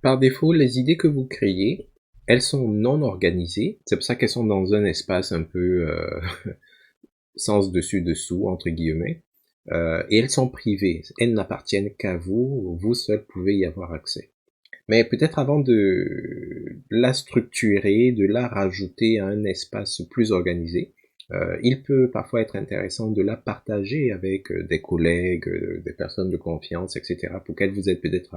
Par défaut, les idées que vous créez, elles sont non organisées. C'est pour ça qu'elles sont dans un espace un peu sens dessus-dessous, entre guillemets. Et elles sont privées. Elles n'appartiennent qu'à vous. Vous seul pouvez y avoir accès. Mais peut-être avant de la structurer, de la rajouter à un espace plus organisé, il peut parfois être intéressant de la partager avec des collègues, des personnes de confiance, etc., pour qu'elles vous aident peut-être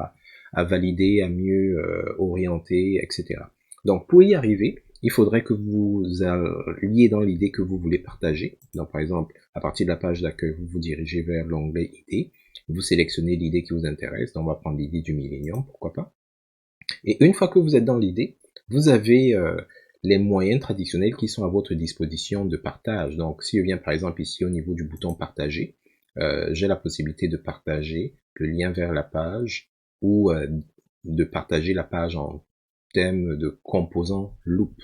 à valider, à mieux orienter, etc. Donc pour y arriver, il faudrait que vous alliez dans l'idée que vous voulez partager. Donc par exemple, à partir de la page d'accueil, vous vous dirigez vers l'onglet idées, vous sélectionnez l'idée qui vous intéresse, donc on va prendre l'idée du millénium, pourquoi pas. Et une fois que vous êtes dans l'idée, vous avez les moyens traditionnels qui sont à votre disposition de partage. Donc, si je viens par exemple ici au niveau du bouton partager, j'ai la possibilité de partager le lien vers la page ou de partager la page en thème de composant loop,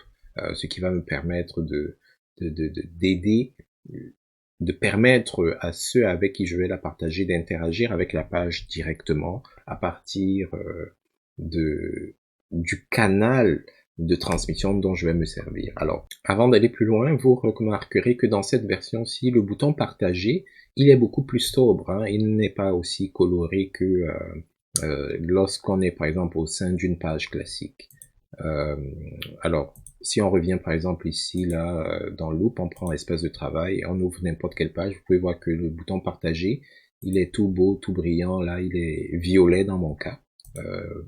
ce qui va me permettre d'aider, de permettre à ceux avec qui je vais la partager d'interagir avec la page directement à partir de du canal de transmission dont je vais me servir. Alors, avant d'aller plus loin, vous remarquerez que dans cette version-ci, le bouton partager, il est beaucoup plus sobre, hein. Il n'est pas aussi coloré que lorsqu'on est par exemple au sein d'une page classique. Alors, si on revient par exemple ici, là, dans Loop, on prend espace de travail, on ouvre n'importe quelle page, vous pouvez voir que le bouton partager, il est tout beau, tout brillant, là, il est violet dans mon cas.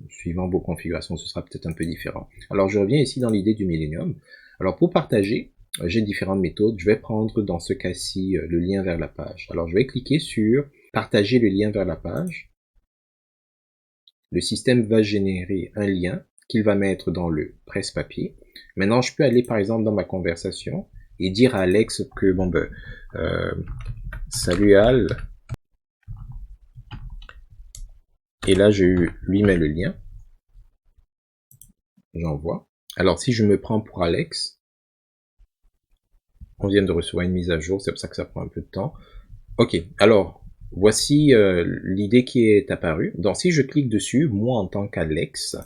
Suivant vos configurations, ce sera peut-être un peu différent. Alors, je reviens ici dans l'idée du Millennium. Alors, pour partager, j'ai différentes méthodes. Je vais prendre dans ce cas-ci le lien vers la page. Alors, je vais cliquer sur partager le lien vers la page. Le système va générer un lien qu'il va mettre dans le presse-papier. Maintenant, je peux aller par exemple dans ma conversation et dire à Alex que, bon ben, salut Al. Et là, je lui mets le lien. J'envoie. Alors, si je me prends pour Alex, on vient de recevoir une mise à jour, c'est pour ça que ça prend un peu de temps. Ok, alors, voici l'idée qui est apparue. Donc, si je clique dessus, moi en tant qu'Alex,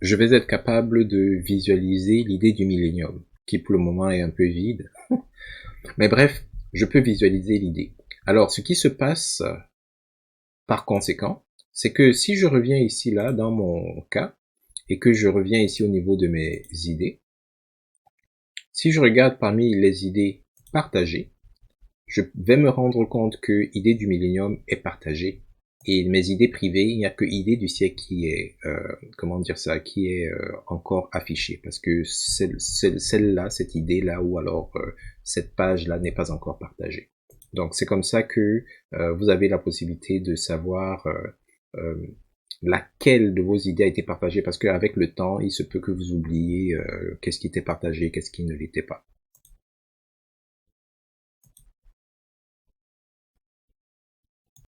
je vais être capable de visualiser l'idée du millénium, qui pour le moment est un peu vide. Mais bref, je peux visualiser l'idée. Alors, ce qui se passe par conséquent, c'est que si je reviens ici, là, dans mon cas, et que je reviens ici au niveau de mes idées, si je regarde parmi les idées partagées, je vais me rendre compte que idée du millénium est partagée. Et mes idées privées, il n'y a que idée du siècle qui est, comment dire ça, qui est encore affichée. Parce que celle-là, cette idée-là, ou alors cette page-là n'est pas encore partagée. Donc c'est comme ça que vous avez la possibilité de savoir laquelle de vos idées a été partagée. Parce qu'avec le temps, il se peut que vous oubliez qu'est-ce qui était partagé, qu'est-ce qui ne l'était pas.